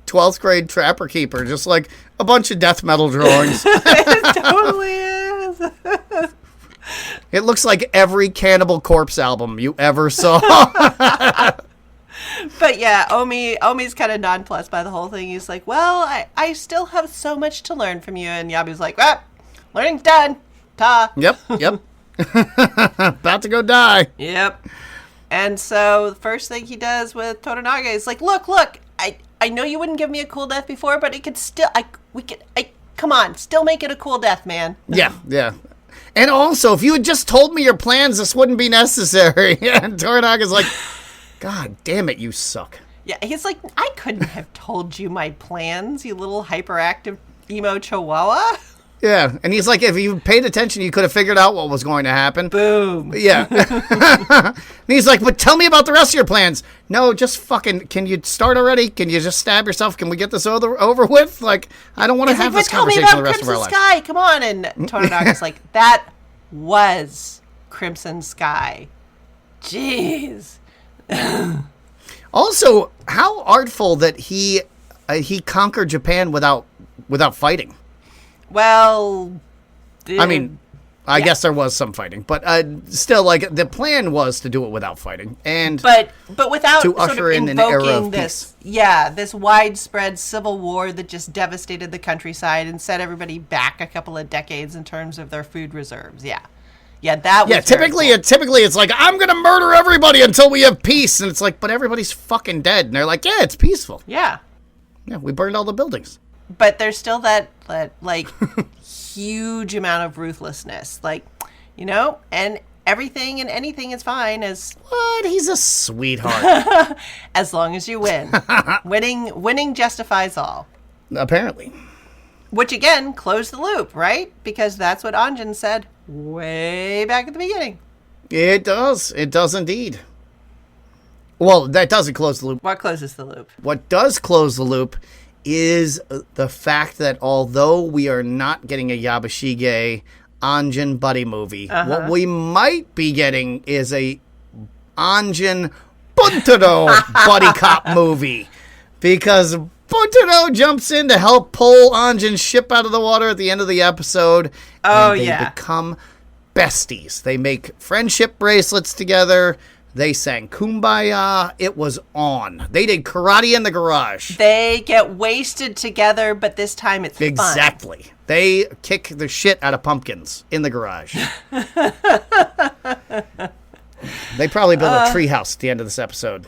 12th grade Trapper Keeper, just like a bunch of death metal drawings. It totally is. It looks like every Cannibal Corpse album you ever saw. But yeah, Omi's kind of nonplussed by the whole thing. He's like, well, I still have so much to learn from you. And Yabi's like, well, learning's done. Ta. Yep. About to go die. Yep. And so the first thing he does with Toranaga is like, look, I know you wouldn't give me a cool death before, but it could still, come on, still make it a cool death, man. Yeah. And also, if you had just told me your plans, this wouldn't be necessary. And Toranaga's like, God damn it, you suck. Yeah, he's like, I couldn't have told you my plans, you little hyperactive emo chihuahua. Yeah, and he's like, if you paid attention, you could have figured out what was going to happen. Boom. Yeah. And he's like, but tell me about the rest of your plans. No, just fucking, can you start already? Can you just stab yourself? Can we get this over with? Like, I don't want to have this conversation the rest of our life. Sky, come on. And Toradaga's like, that was Crimson Sky. Jeez. Also, how artful that he conquered Japan without fighting. Well, I mean, I guess there was some fighting, but still, like, the plan was to do it without fighting, and but without to sort usher of in an era of this, peace. this widespread civil war that just devastated the countryside and set everybody back a couple of decades in terms of their food reserves. Yeah, that was typically it's like, I'm gonna murder everybody until we have peace, and it's like, but everybody's fucking dead, and they're like, yeah, it's peaceful. Yeah, we burned all the buildings. But there's still that like huge amount of ruthlessness, like, and everything and anything is fine as what? He's a sweetheart. as long as you win. Winning justifies all. Apparently. Which again, close the loop, right? Because that's what Anjin said way back at the beginning. It does. It does indeed. Well, that doesn't close the loop. What closes the loop? What does close the loop is the fact that although we are not getting a Yabashige Anjin buddy movie, what we might be getting is a Anjin Buntaro buddy cop movie. Because Buntaro jumps in to help pull Anjin's ship out of the water at the end of the episode. Oh, and they become besties. They make friendship bracelets together. They sang Kumbaya. It was on. They did karate in the garage. They get wasted together, but this time it's Exactly. fun. They kick the shit out of pumpkins in the garage. They probably built a treehouse at the end of this episode.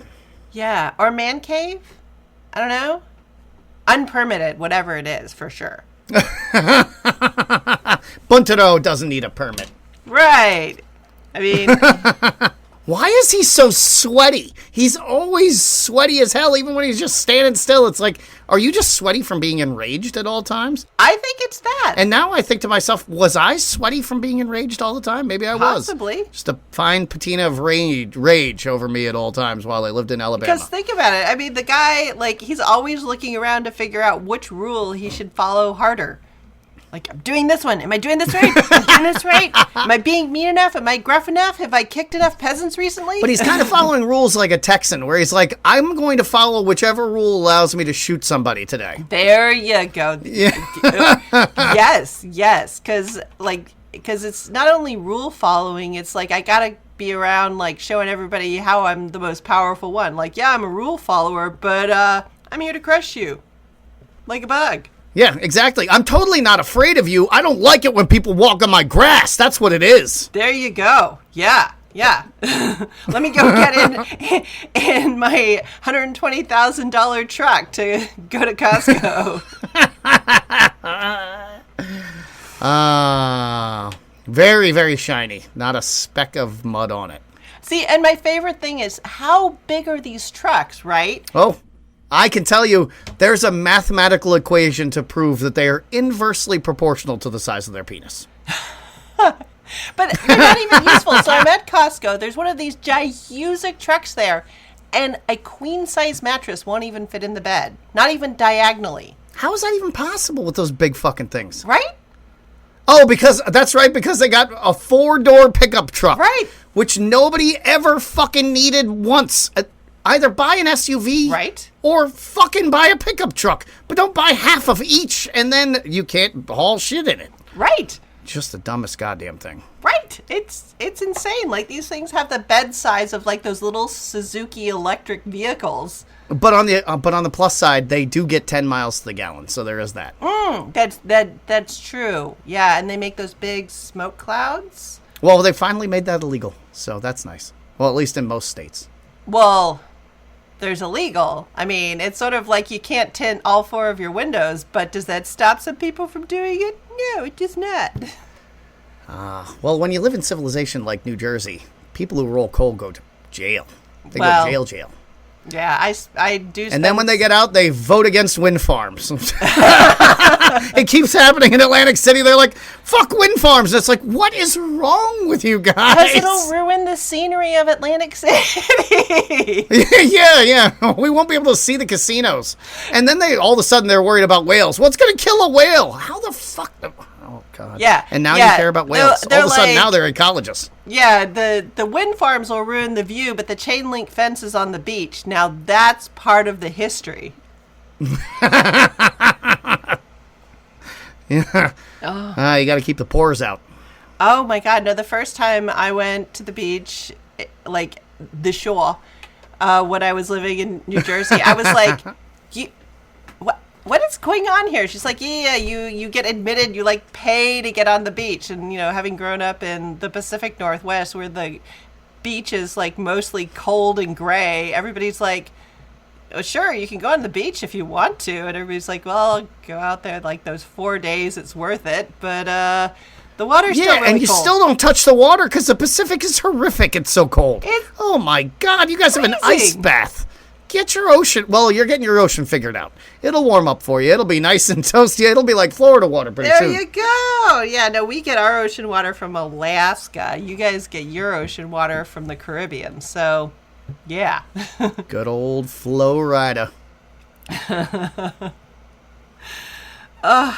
Yeah. Or man cave? I don't know. Unpermitted, whatever it is, for sure. Buntaro doesn't need a permit. Right. I mean... Why is he so sweaty? He's always sweaty as hell, even when he's just standing still. It's like, are you just sweaty from being enraged at all times? I think it's that. And now I think to myself, was I sweaty from being enraged all the time? Maybe I was. Possibly. Just a fine patina of rage over me at all times while I lived in Alabama. Because think about it. I mean, the guy, like, he's always looking around to figure out which rule he should follow harder. Like, I'm doing this one. Am I doing this right? Am I doing this right? Am I being mean enough? Am I gruff enough? Have I kicked enough peasants recently? But he's kind of following rules like a Texan, where he's like, I'm going to follow whichever rule allows me to shoot somebody today. There you go. Yeah. Yes. Because it's not only rule following, it's like, I got to be around, like, showing everybody how I'm the most powerful one. Like, yeah, I'm a rule follower, but I'm here to crush you. Like a bug. Yeah, exactly. I'm totally not afraid of you. I don't like it when people walk on my grass. That's what it is. There you go. Yeah. Let me go get in my $120,000 truck to go to Costco. Very, very shiny. Not a speck of mud on it. See, and my favorite thing is, how big are these trucks, right? Oh, I can tell you there's a mathematical equation to prove that they are inversely proportional to the size of their penis. But they're not even useful. So I'm at Costco. There's one of these gigantic trucks there, and a queen-size mattress won't even fit in the bed. Not even diagonally. How is that even possible with those big fucking things? Right? Oh, because they got a 4-door pickup truck. Right. Which nobody ever fucking needed once. Either buy an SUV, right, or fucking buy a pickup truck. But don't buy half of each, and then you can't haul shit in it. Right. Just the dumbest goddamn thing. Right. It's insane. Like, these things have the bed size of, like, those little Suzuki electric vehicles. But on the plus side, they do get 10 miles to the gallon, so there is that. That's true. Yeah, and they make those big smoke clouds. Well, they finally made that illegal, so that's nice. Well, at least in most states. Well, there's illegal. I mean, it's sort of like you can't tint all 4 of your windows, but does that stop some people from doing it? No, it does not. Well, when you live in civilization like New Jersey, people who roll coal go to jail. They Well, go jail. Yeah, I do. And then when they get out, they vote against wind farms. It keeps happening in Atlantic City. They're like, fuck wind farms. And it's like, what is wrong with you guys? Because it'll ruin the scenery of Atlantic City. Yeah. We won't be able to see the casinos. And then all of a sudden they're worried about whales. What's going to kill a whale? How the fuck? Oh, God. Yeah. And now you care about whales. All of a sudden now they're ecologists. Yeah, the wind farms will ruin the view, but the chain link fence is on the beach. Now that's part of the history. Yeah. Oh. You got to keep the pores out. Oh my God! No, the first time I went to the beach, like the shore, when I was living in New Jersey, I was like, what is going on here? She's like, yeah, you get admitted, you like pay to get on the beach. And, you know, having grown up in the Pacific Northwest where the beach is like mostly cold and gray, everybody's like, oh, sure, you can go on the beach if you want to. And everybody's like, well, I'll go out there like those 4 days, it's worth it. But the water's still really cold. Yeah, and you still don't touch the water because the Pacific is horrific. It's so cold. Oh my God, you guys have an ice bath. Get your ocean. Well, you're getting your ocean figured out. It'll warm up for you. It'll be nice and toasty. It'll be like Florida water pretty soon. There you go. Yeah, no, we get our ocean water from Alaska. You guys get your ocean water from the Caribbean. So, yeah. Good old Flo Rida. Well,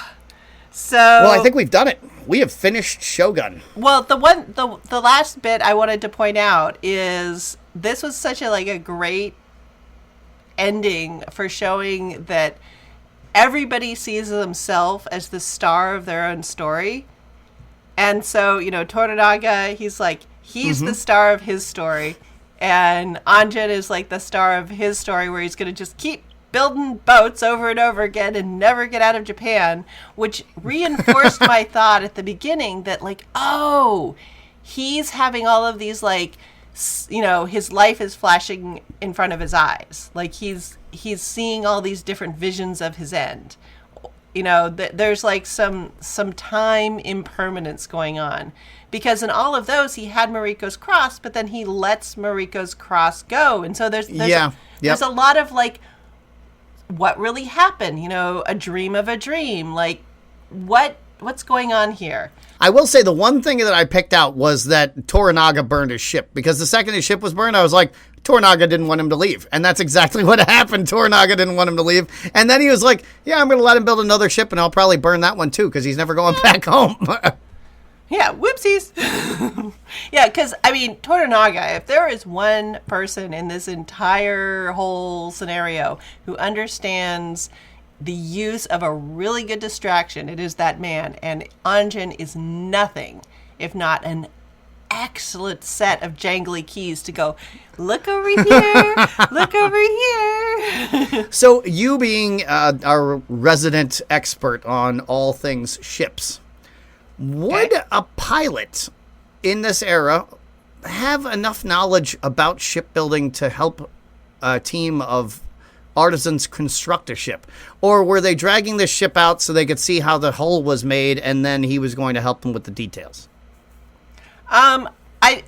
I think we've done it. We have finished Shogun. Well, the last bit I wanted to point out is this was such a great ending for showing that everybody sees themselves as the star of their own story. And so, Toranaga, he's the star of his story. And Anjin is like the star of his story, where he's going to just keep building boats over and over again and never get out of Japan, which reinforced my thought at the beginning that he's having all of these his life is flashing in front of his eyes. Like he's seeing all these different visions of his end. There's some time impermanence going on, because in all of those he had Mariko's cross, but then he lets Mariko's cross go, and so there's a lot of what really happened. A dream of a dream. What's going on here? I will say the one thing that I picked out was that Toranaga burned his ship, because the second his ship was burned, I was like, Toranaga didn't want him to leave. And that's exactly what happened. Toranaga didn't want him to leave. And then he was like, yeah, I'm going to let him build another ship, and I'll probably burn that one too, because he's never going back home. Yeah, whoopsies. Yeah, because, Toranaga, if there is one person in this entire whole scenario who understands the use of a really good distraction, it is that man. And Anjin is nothing if not an excellent set of jangly keys to go, look over here, look over here. So you being our resident expert on all things ships, would a pilot in this era have enough knowledge about shipbuilding to help a team of artisans construct a ship? Or were they dragging this ship out so they could see how the hull was made, and then he was going to help them with the details?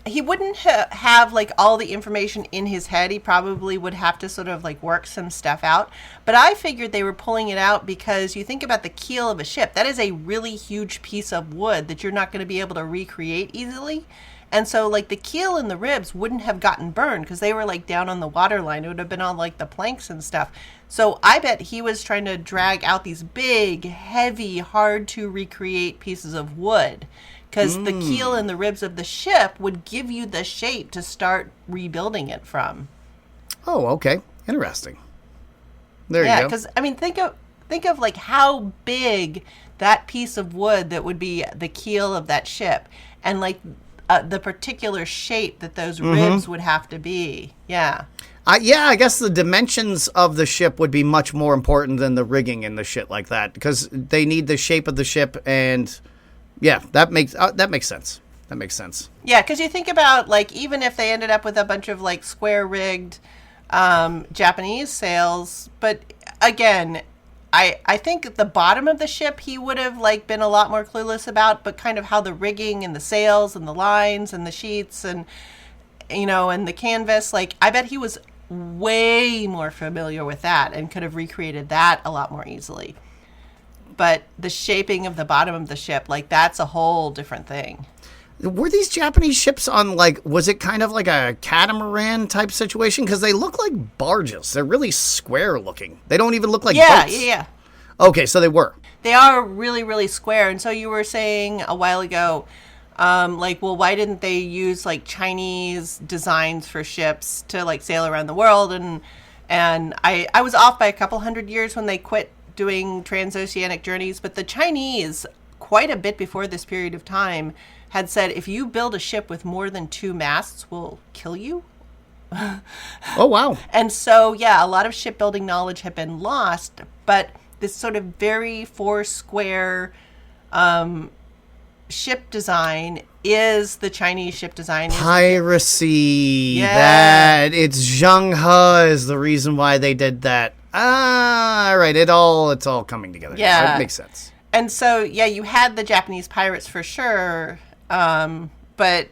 He wouldn't have all the information in his head. He probably would have to sort of work some stuff out. But I figured they were pulling it out because you think about the keel of a ship. That is a really huge piece of wood that you're not going to be able to recreate easily. And so the keel and the ribs wouldn't have gotten burned because they were down on the water line. It would have been on the planks and stuff. So I bet he was trying to drag out these big, heavy, hard to recreate pieces of wood, because the keel and the ribs of the ship would give you the shape to start rebuilding it from. Oh, okay. Interesting. There you go. Yeah, because think of how big that piece of wood that would be the keel of that ship, and the particular shape that those ribs would have to be. Yeah. I guess the dimensions of the ship would be much more important than the rigging in the shit like that, because they need the shape of the ship, and yeah, that makes sense. That makes sense. Yeah, because you think about even if they ended up with a bunch of square rigged Japanese sails, but again, I think at the bottom of the ship he would have been a lot more clueless about, but kind of how the rigging and the sails and the lines and the sheets, and and the canvas, like, I bet he was way more familiar with that and could have recreated that a lot more easily. But the shaping of the bottom of the ship, like, that's a whole different thing. Were these Japanese ships on, like, was it kind of like a catamaran type situation? Because they look like barges. They're really square looking. They don't even look like boats. Yeah. Okay, so they were. They are really, really square. And so you were saying a while ago, like, well, why didn't they use, like, Chinese designs for ships to, like, sail around the world? And I was off by a couple hundred years when they quit doing transoceanic journeys. But the Chinese, quite a bit before this period of time, had said, if you build a ship with more than 2 masts, we'll kill you. Oh, wow. And so, yeah, a lot of shipbuilding knowledge had been lost, but this sort of very square ship design is the Chinese ship design. Piracy. Yeah. That it's Zheng He is the reason why they did that. All right, it's all coming together. Yeah. It makes sense. And so, yeah, you had the Japanese pirates for sure, but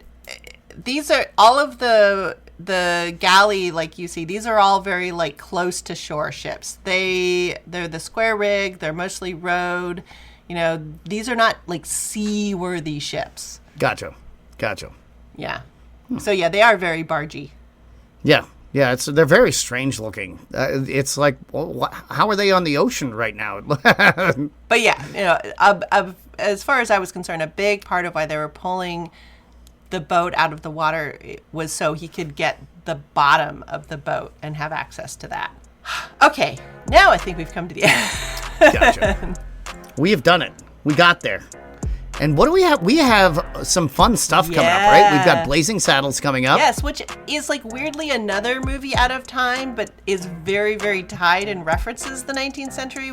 these are all of the galley, like you see, these are all very, like, close to shore ships. They're the square rig. They're mostly rowed. These are not, like, seaworthy ships. Gotcha. Yeah. So, yeah, they are very bargy. Yeah. Yeah, they're very strange looking. It's like, well, how are they on the ocean right now? But yeah, as far as I was concerned, a big part of why they were pulling the boat out of the water was so he could get the bottom of the boat and have access to that. Okay, now I think we've come to the end. Gotcha. We have done it. We got there. And what do we have? We have some fun stuff coming up, right? We've got Blazing Saddles coming up. Yes, which is, like, weirdly another movie out of time, but is very, very tied and references the 19th century,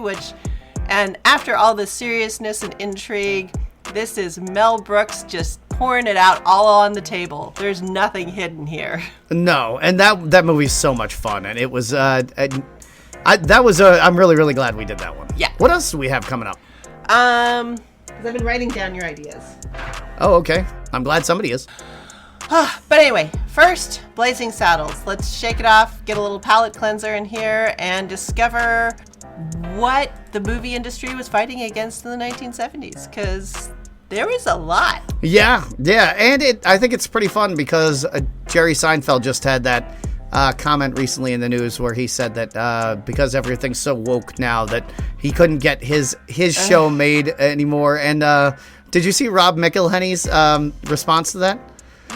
and after all the seriousness and intrigue, this is Mel Brooks just pouring it out all on the table. There's nothing hidden here. No, and that movie's so much fun, and it was, I'm really, really glad we did that one. Yeah. What else do we have coming up? I've been writing down your ideas. Oh, okay. I'm glad somebody is. But anyway, first, Blazing Saddles. Let's shake it off, get a little palate cleanser in here, and discover what the movie industry was fighting against in the 1970s, because there was a lot. Yeah, and I think it's pretty fun because Jerry Seinfeld just had that comment recently in the news where he said that because everything's so woke now that he couldn't get his show made anymore. And did you see Rob McElhenney's response to that?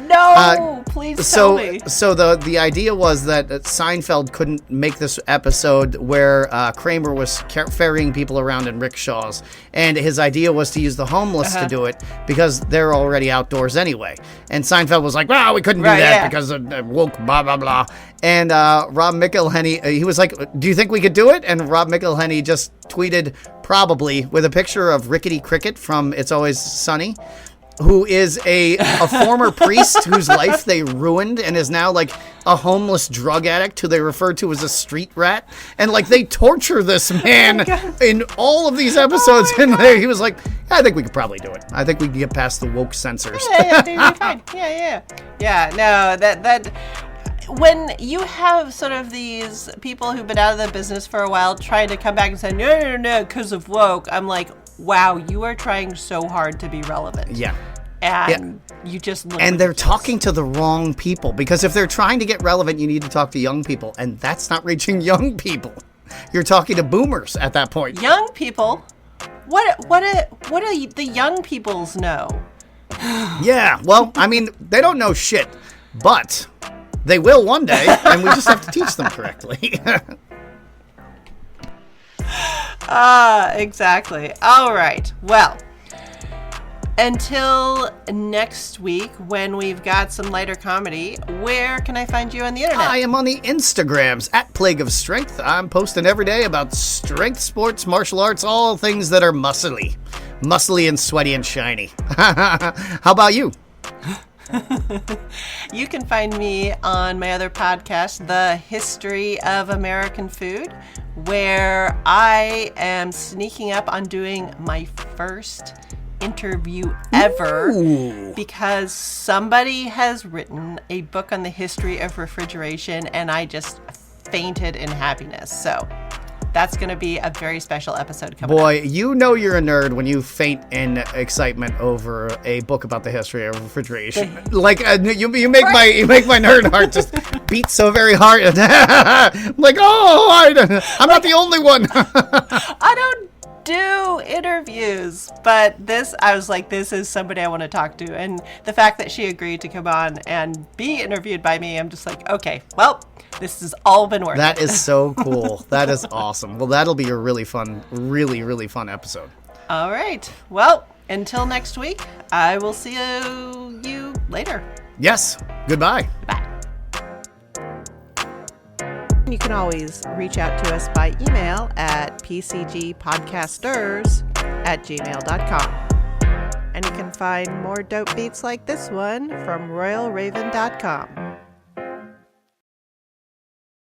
No, please tell me. So the idea was that Seinfeld couldn't make this episode where Kramer was ferrying people around in rickshaws, and his idea was to use the homeless to do it because they're already outdoors anyway. And Seinfeld was like, "Well, we couldn't do that because of woke blah blah blah." And Rob McElhenney, he was like, "Do you think we could do it?" And Rob McElhenney just tweeted, "Probably," with a picture of Rickety Cricket from It's Always Sunny, who is a former priest whose life they ruined and is now, like, a homeless drug addict who they refer to as a street rat. And, like, they torture this man in all of these episodes. And he was like, I think we could probably do it. I think we can get past the woke censors. Yeah, they'd be fine. Yeah, no, that when you have sort of these people who've been out of the business for a while trying to come back and say, no, because of woke, I'm like, wow, you are trying so hard to be relevant. Yeah. And you just look and they're talking to the wrong people, because if they're trying to get relevant, you need to talk to young people, and that's not reaching young people. You're talking to boomers at that point. Young people? What do the young peoples know? Yeah, well, I mean, they don't know shit, but they will one day, and we just have to teach them correctly. Exactly. All right. Well, until next week when we've got some lighter comedy, where can I find you on the internet? I am on the Instagrams at Plague of Strength. I'm posting every day about strength, sports, martial arts, all things that are muscly and sweaty and shiny. How about you? You can find me on my other podcast, The History of American Food, where I am sneaking up on doing my first interview ever. Ooh. Because somebody has written a book on the history of refrigeration, and I just fainted in happiness. So that's going to be a very special episode coming up. Boy, you know you're a nerd when you faint in excitement over a book about the history of refrigeration. Like you make my nerd heart just beat so very hard. I'm like, I'm not the only one. I don't do interviews, but I was like, this is somebody I want to talk to. And the fact that she agreed to come on and be interviewed by me, I'm just like, okay, well, this has all been worth it. That is so cool. That is awesome. Well, that'll be a really fun episode. All right. Well, until next week, I will see you later. Yes. Goodbye. Bye. You can always reach out to us by email at pcgpodcasters@gmail.com. And you can find more dope beats like this one from royalraven.com.